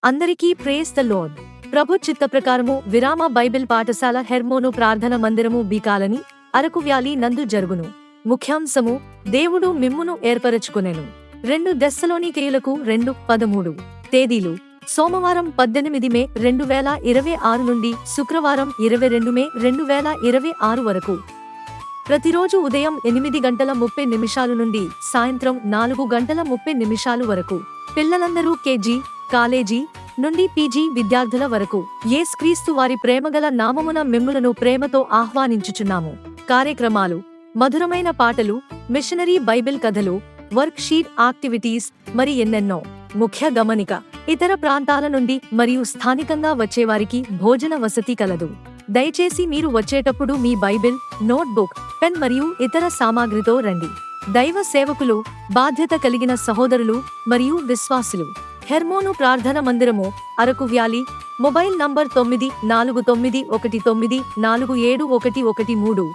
అందరికీ praise the lord. ప్రభు చిత్త ప్రకారము విరామ బైబిల్ పాఠశాల హెర్మోను ప్రార్థన మందిరము బీకాలని, అరకు వ్యాలీ నందు జరుగును. ముఖ్యాంశము: దేవుడు మిమ్మును ఏర్పరచుకొనెను. 2 దెస్సలోనికయులకు 2:13. తేదీలు: సోమవారం 18 మే 2026 నుండి శుక్రవారం 22 మే 2026 వరకు. ప్రతిరోజు ఉదయం 8:30 నుండి సాయంత్రం 4:30 వరకు. పిల్లలందరూ కేజీ, కాలేజీ నుండి పీజీ విద్యార్థుల వరకు యేసుక్రీస్తు వారి ప్రేమగల నామమున మిమ్ములను ప్రేమతో ఆహ్వానించుచున్నాము. కార్యక్రమాలు: మధురమైన పాటలు, మిషనరీ బైబిల్ కథలు, వర్క్ షీట్ యాక్టివిటీస్ మరి ఎన్నెన్నో. ముఖ్య గమనిక: ఇతర ప్రాంతాల నుండి మరియు స్థానికంగా వచ్చేవారికి భోజన వసతి కలదు. దయచేసి మీరు వచ్చేటప్పుడు మీ బైబిల్, నోట్బుక్, పెన్ మరియు ఇతర సామాగ్రితో రండి. దైవ సేవకులు, బాధ్యత కలిగిన సహోదరులు మరియు విశ్వాసులు. హెర్మోను ప్రార్థన మందిరము, అరకు వ్యాలీ. Mobile number 9491947113.